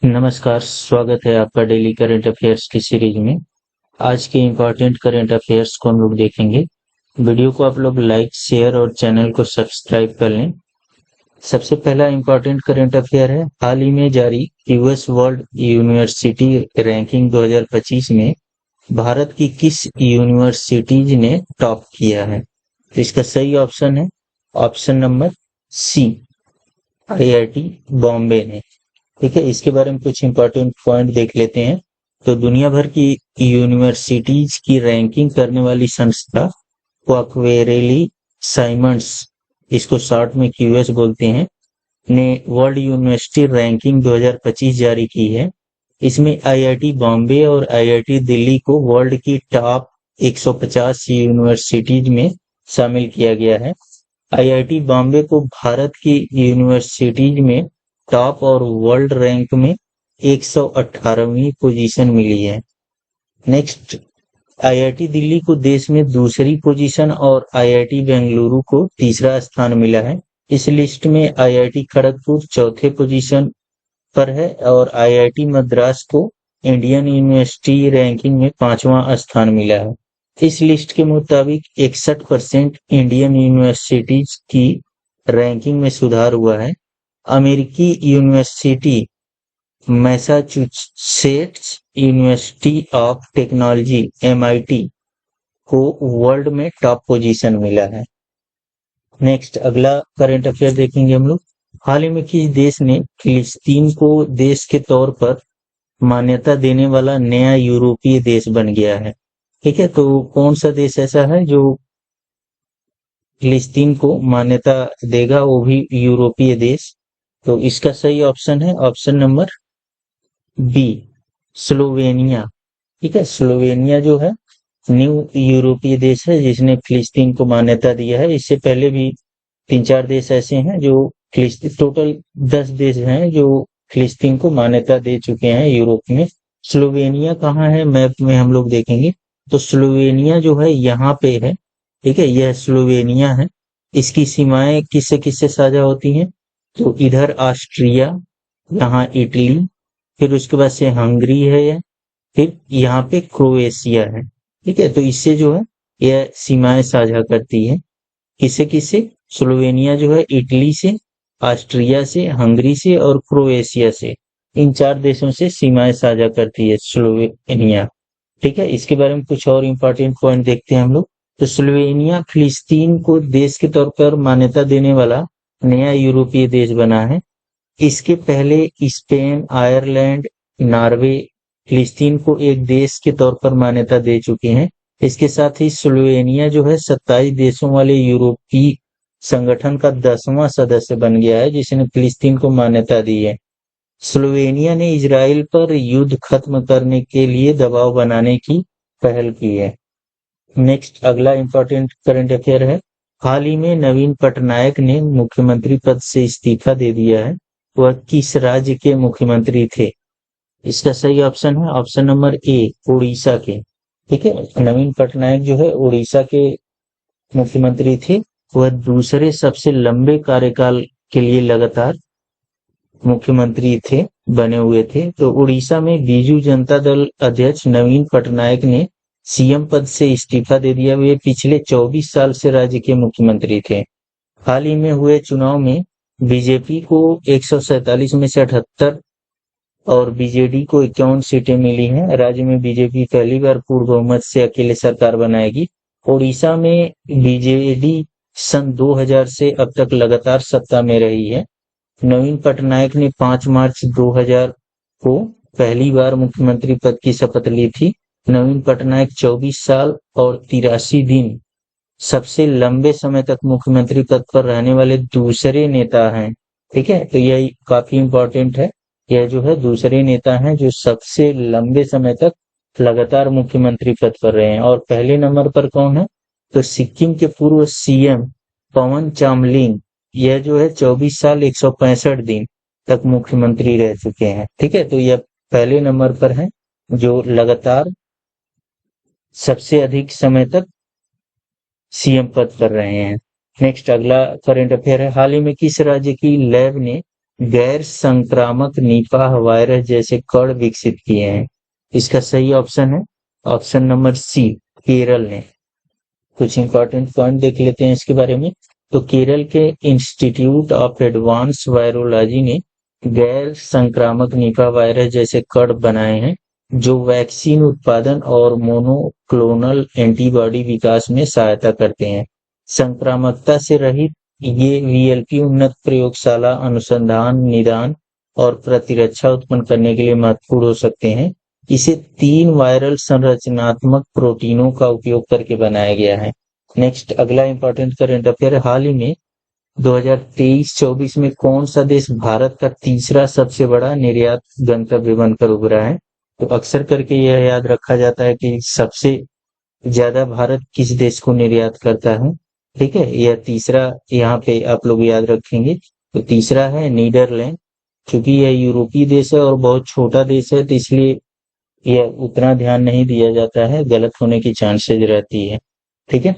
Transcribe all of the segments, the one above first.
नमस्कार, स्वागत है आपका डेली करंट अफेयर्स की सीरीज में। आज के इम्पोर्टेंट करंट अफेयर्स को हम लोग देखेंगे। वीडियो को आप लोग लाइक, शेयर और चैनल को सब्सक्राइब कर लें। सबसे पहला इम्पोर्टेंट करंट अफेयर है, हाल ही में जारी यूएस वर्ल्ड यूनिवर्सिटी रैंकिंग 2025 में भारत की किस यूनिवर्सिटीज ने टॉप किया है? तो इसका सही ऑप्शन है option number C, IIT Bombay ने। ठीक है, इसके बारे में कुछ इंपॉर्टेंट पॉइंट देख लेते हैं। तो दुनिया भर की यूनिवर्सिटीज की रैंकिंग करने वाली संस्था क्वाकवेरेली साइमंड्स, इसको शॉर्ट में क्यूएस बोलते हैं, ने वर्ल्ड यूनिवर्सिटी रैंकिंग 2025 जारी की है। इसमें आईआईटी बॉम्बे और आईआईटी दिल्ली को वर्ल्ड की टॉप 150 यूनिवर्सिटीज में शामिल किया गया है। आईआईटी बॉम्बे को भारत की यूनिवर्सिटीज में टॉप और वर्ल्ड रैंक में 118वीं पोजीशन मिली है। नेक्स्ट, आईआईटी दिल्ली को देश में दूसरी पोजीशन और आईआईटी बेंगलुरु को तीसरा स्थान मिला है। इस लिस्ट में आईआईटी खड़गपुर चौथे पोजीशन पर है और आईआईटी मद्रास को इंडियन यूनिवर्सिटी रैंकिंग में 5वां स्थान मिला है। इस लिस्ट के मुताबिक 61% इंडियन यूनिवर्सिटीज की रैंकिंग में सुधार हुआ है। अमेरिकी university Massachusetts university of technology MIT को वर्ल्ड में टॉप पोजीशन मिला है। नेक्स्ट, अगला करंट अफेयर देखेंगे हम लोग। हाल ही में किस देश ने फिलिस्तीन को देश के तौर पर मान्यता देने वाला नया यूरोपीय देश बन गया है? ठीक है, तो कौन सा देश ऐसा है जो फिलिस्तीन को मान्यता देगा, वो भी यूरोपीय देश? तो इसका सही ऑप्शन है ऑप्शन नंबर बी, स्लोवेनिया। ठीक है, स्लोवेनिया जो है न्यू यूरोपीय देश है जिसने फिलिस्तीन को मान्यता दिया है। इससे पहले भी 3-4 देश ऐसे हैं जो फिलिस्तीन, टोटल 10 देश हैं जो फिलिस्तीन को मान्यता दे चुके हैं यूरोप में। स्लोवेनिया कहाँ है मैप में हम लोग देखेंगे तो स्लोवेनिया जो है यहाँ पे है। ठीक है, यह स्लोवेनिया है। इसकी सीमाएं किससे किससे साझा होती हैं? तो इधर ऑस्ट्रिया, यहाँ इटली, फिर उसके बाद से हंगरी है यह, फिर यहाँ पे क्रोएशिया है। ठीक है, तो इससे जो है यह सीमाएं साझा करती है। किससे किससे? स्लोवेनिया जो है इटली से, ऑस्ट्रिया से, हंगरी से और क्रोएशिया से, इन 4 देशों से सीमाएं साझा करती है स्लोवेनिया। ठीक है, इसके बारे में कुछ और इम्पोर्टेंट पॉइंट देखते हैं हम लोग। तो स्लोवेनिया फिलिस्तीन को देश के तौर पर मान्यता देने वाला नया यूरोपीय देश बना है। इसके पहले स्पेन, आयरलैंड, नॉर्वे फिलिस्तीन को एक देश के तौर पर मान्यता दे चुके हैं। इसके साथ ही स्लोवेनिया जो है 27 देशों वाले यूरोपीय संगठन का 10वां सदस्य बन गया है जिसने फिलिस्तीन को मान्यता दी है। स्लोवेनिया ने इजराइल पर युद्ध खत्म करने के लिए दबाव बनाने की पहल की है। नेक्स्ट, अगला इंपॉर्टेंट करंट अफेयर है, हाल ही में नवीन पटनायक ने मुख्यमंत्री पद से इस्तीफा दे दिया है। वह किस राज्य के मुख्यमंत्री थे? इसका सही ऑप्शन है ऑप्शन नंबर ए, उड़ीसा के। ठीक है, नवीन पटनायक जो है उड़ीसा के मुख्यमंत्री थे। वह दूसरे सबसे लंबे कार्यकाल के लिए लगातार मुख्यमंत्री थे, बने हुए थे। तो उड़ीसा में बीजू जनता दल अध्यक्ष नवीन पटनायक ने सीएम पद से इस्तीफा दे दिया। वे पिछले 24 साल से राज्य के मुख्यमंत्री थे। हाल ही में हुए चुनाव में बीजेपी को 147 में से 78 और बीजेडी को 51 सीटें मिली हैं। राज्य में बीजेपी पहली बार पूर्ण बहुमत से अकेले सरकार बनाएगी। उड़ीसा में बीजेडी सन 2000 से अब तक लगातार सत्ता में रही है। नवीन पटनायक ने 5 मार्च 2000 को पहली बार मुख्यमंत्री पद की शपथ ली थी। नवीन पटनायक 24 साल और 83 दिन सबसे लंबे समय तक मुख्यमंत्री पद पर रहने वाले दूसरे नेता हैं। ठीक है, तो यह काफी इंपॉर्टेंट है। यह जो है दूसरे नेता हैं जो सबसे लंबे समय तक लगातार मुख्यमंत्री पद पर रहे हैं। और पहले नंबर पर कौन है? तो सिक्किम के पूर्व सीएम पवन चामलिंग, यह जो है 24 साल 165 दिन तक मुख्यमंत्री रह चुके हैं। ठीक है, तो यह पहले नंबर पर है जो लगातार सबसे अधिक समय तक सीएम पद पर रहे हैं। नेक्स्ट, अगला करंट अफेयर है, हाल ही में किस राज्य की लैब ने गैर संक्रामक निपाह वायरस जैसे कण विकसित किए हैं? इसका सही ऑप्शन है ऑप्शन नंबर सी, केरल ने। कुछ इंपॉर्टेंट पॉइंट देख लेते हैं इसके बारे में। तो केरल के इंस्टीट्यूट ऑफ एडवांस वायरोलॉजी ने गैर संक्रामक निपा वायरस जैसे कण बनाए हैं जो वैक्सीन उत्पादन और मोनोक्लोनल एंटीबॉडी विकास में सहायता करते हैं। संक्रामकता से रहित ये वीएलपी उन्नत प्रयोगशाला अनुसंधान, निदान और प्रतिरक्षा उत्पन्न करने के लिए महत्वपूर्ण हो सकते हैं। इसे 3 वायरल संरचनात्मक प्रोटीनों का उपयोग करके बनाया गया है। नेक्स्ट अगला इंपॉर्टेंट करंट अफेयर, हाल ही में 2023-24 में कौन सा देश भारत का तीसरा सबसे बड़ा निर्यात गंतव्य बनकर उभरा है? तो अक्सर करके यह याद रखा जाता है कि सबसे ज्यादा भारत किस देश को निर्यात करता है। ठीक है, यह तीसरा यहाँ पे आप लोग याद रखेंगे। तो तीसरा है नीदरलैंड। क्योंकि यह यूरोपीय देश है और बहुत छोटा देश है, तो इसलिए यह उतना ध्यान नहीं दिया जाता है, गलत होने की चांसेस रहती है। ठीक है,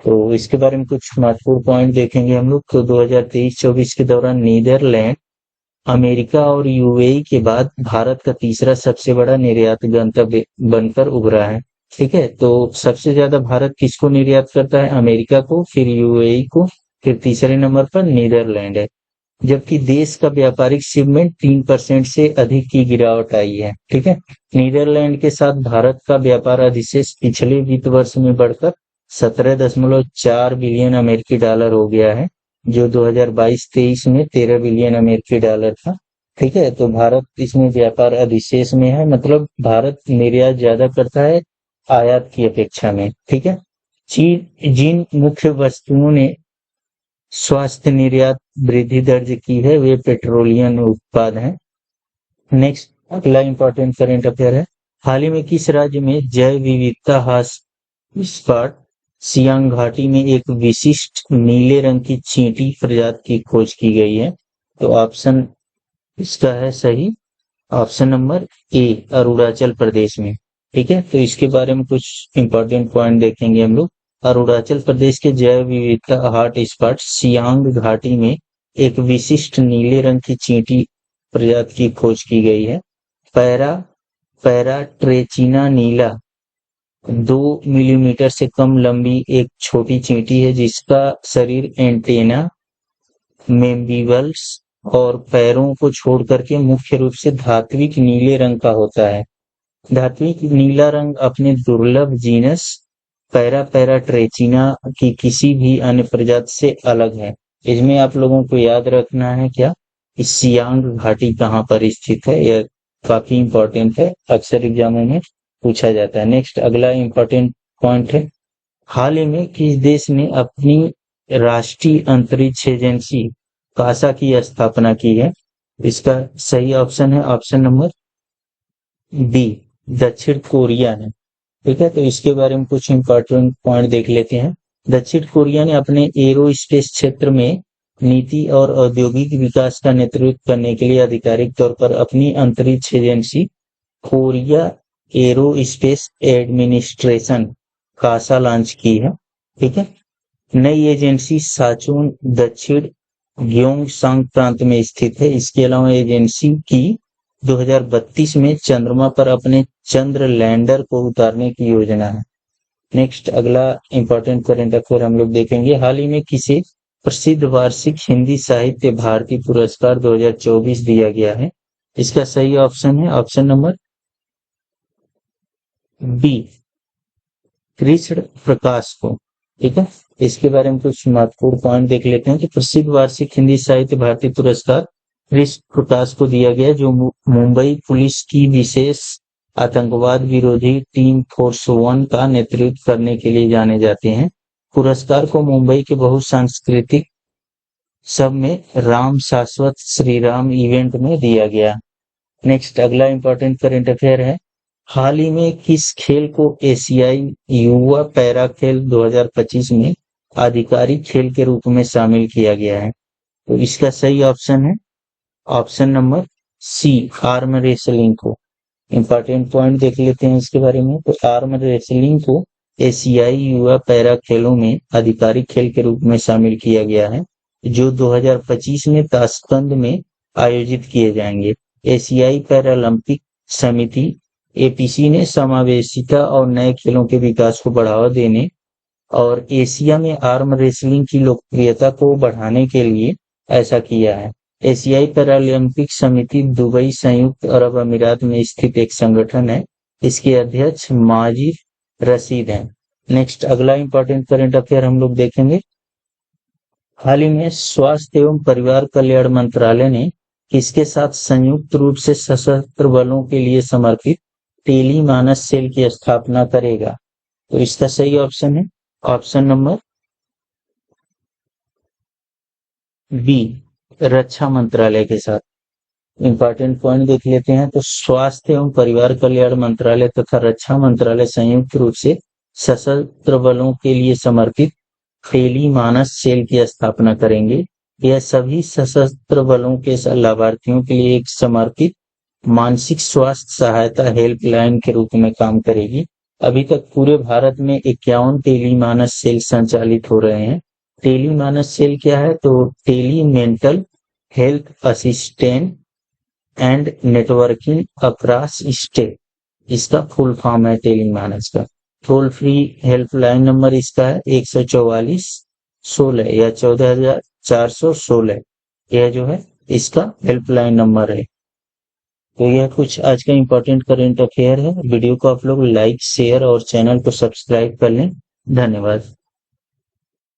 तो इसके बारे में कुछ महत्वपूर्ण पॉइंट देखेंगे हम लोग। तो 2023-24 के दौरान नीदरलैंड अमेरिका और यूएई के बाद भारत का तीसरा सबसे बड़ा निर्यात गंतव्य बनकर उभरा है। ठीक है, तो सबसे ज्यादा भारत किसको निर्यात करता है? अमेरिका को, फिर यूएई को, फिर तीसरे नंबर पर नीदरलैंड है। जबकि देश का व्यापारिक शिपमेंट 3% से अधिक की गिरावट आई है। ठीक है, नीदरलैंड के साथ भारत का व्यापार अधिशेष पिछले वित्त वर्ष में बढ़कर 17.4 बिलियन अमेरिकी डॉलर हो गया है, जो 2022-23 में 13 बिलियन अमेरिकी डॉलर था। ठीक है, तो भारत इसमें व्यापार अधिशेष में है, मतलब भारत निर्यात ज्यादा करता है आयात की अपेक्षा में। ठीक है, चीन जिन मुख्य वस्तुओं ने स्वास्थ्य निर्यात वृद्धि दर्ज की है वे पेट्रोलियम उत्पाद हैं। नेक्स्ट अगला इंपॉर्टेंट करंट अफेयर है, हाल ही में किस राज्य में जैव विविधता ह्रास स्पॉट सियांग घाटी में एक विशिष्ट नीले रंग की चींटी प्रजाति की खोज की गई है? तो ऑप्शन इसका है सही option number A, Arunachal Pradesh में। ठीक है, तो इसके बारे में कुछ इंपॉर्टेंट पॉइंट देखेंगे हम लोग। अरुणाचल प्रदेश के जैव विविधता हॉट स्पॉट सियांग घाटी में एक विशिष्ट नीले रंग की चींटी प्रजाति की खोज की गई है। पैराट्रेचिना नीला 2 मिलीमीटर से कम लंबी एक छोटी चींटी है जिसका शरीर एंटेना, मेम्बिवल्स और पैरों को छोड़ करके मुख्य रूप से धात्विक नीले रंग का होता है। धात्विक नीला रंग अपने दुर्लभ जीनस पैराट्रेचिना की किसी भी अन्य प्रजाति से अलग है। इसमें आप लोगों को याद रखना है क्या, इस सियांग घाटी कहाँ पर स्थित है, यह काफी इंपॉर्टेंट है, अक्सर एग्जामों में पूछा जाता है। नेक्स्ट अगला इंपॉर्टेंट पॉइंट है, हाल ही में किस देश ने अपनी राष्ट्रीय अंतरिक्ष एजेंसी कासा की स्थापना की है? इसका सही ऑप्शन है ऑप्शन नंबर बी, दक्षिण कोरिया ने। ठीक है, तो इसके बारे में कुछ इंपॉर्टेंट पॉइंट देख लेते हैं। दक्षिण कोरिया ने अपने एरोस्पेस क्षेत्र में नीति और औद्योगिक विकास का नेतृत्व करने के लिए आधिकारिक तौर पर अपनी अंतरिक्ष agency Korea Aerospace Administration KASA launch की है। ठीक है, नई एजेंसी साचोन दक्षिण ग्योंगसांग प्रांत में स्थित है। इसके अलावा एजेंसी की 2032 में चंद्रमा पर अपने चंद्र लैंडर को उतारने की योजना है। नेक्स्ट अगला इंपॉर्टेंट करंट अफेयर हम लोग देखेंगे, हाल ही में किसे प्रसिद्ध वार्षिक हिंदी साहित्य भारती पुरस्कार 2024 दिया गया है? इसका सही ऑप्शन है option number B, Krishna Prakash को। ठीक है, इसके बारे में कुछ महत्वपूर्ण पॉइंट देख लेते हैं कि प्रसिद्ध वार्षिक हिंदी साहित्य भारती पुरस्कार कृष्ण प्रकाश को दिया गया, जो मुंबई पुलिस की विशेष आतंकवाद विरोधी टीम फोर्स 1 का नेतृत्व करने के लिए जाने जाते हैं। पुरस्कार को मुंबई के बहुसांस्कृतिक सब में राम शाश्वत श्री राम इवेंट में दिया गया। नेक्स्ट अगला इंपॉर्टेंट करंट अफेयर है, हाल ही में किस खेल को एशियाई युवा पैरा खेल 2025 में आधिकारिक खेल के रूप में शामिल किया गया है? तो इसका सही ऑप्शन है option number C, arm wrestling को। इंपॉर्टेंट पॉइंट देख लेते हैं इसके बारे में। तो आर्म रेसलिंग को एशियाई युवा पैरा खेलों में आधिकारिक खेल के रूप में शामिल किया गया है, जो 2025 में ताशकंद में आयोजित किए जाएंगे। एशियाई पैरालंपिक समिति एपीसी ने समावेशिता और नए खेलों के विकास को बढ़ावा देने और एशिया में आर्म रेसलिंग की लोकप्रियता को बढ़ाने के लिए ऐसा किया है। एशियाई पैरालंपिक समिति दुबई, संयुक्त अरब अमीरात में स्थित एक संगठन है। इसके अध्यक्ष माजिद रशीद हैं। नेक्स्ट अगला इंपॉर्टेंट करंट अफेयर हम लोग देखेंगे। हाल ही में स्वास्थ्य एवं परिवार कल्याण मंत्रालय ने किसके साथ संयुक्त रूप से सशस्त्र बलों के लिए समर्पित टेली मानस सेल की स्थापना करेगा? तो इसका सही ऑप्शन है ऑप्शन नंबर बी, रक्षा मंत्रालय के साथ। इंपॉर्टेंट पॉइंट देख लेते हैं। तो स्वास्थ्य एवं परिवार कल्याण मंत्रालय तथा रक्षा मंत्रालय संयुक्त रूप से सशस्त्र बलों के लिए समर्पित टेली मानस सेल की स्थापना करेंगे। यह सभी सशस्त्र बलों के लाभार्थियों के लिए एक समर्पित मानसिक स्वास्थ्य सहायता हेल्पलाइन के रूप में काम करेगी। अभी तक पूरे भारत में 51 टेली मानस सेल संचालित हो रहे हैं। टेली मानस सेल क्या है? तो tele mental health assistant and networking across state, इसका फुल फॉर्म है टेली मानस का। टोल फ्री हेल्पलाइन नंबर इसका है 144-16 या 14,416। यह जो है इसका हेल्पलाइन नंबर है। तो यह कुछ आज का इंपॉर्टेंट करंट अफेयर है। वीडियो को आप लोग लाइक, शेयर और चैनल को सब्सक्राइब कर लें। धन्यवाद।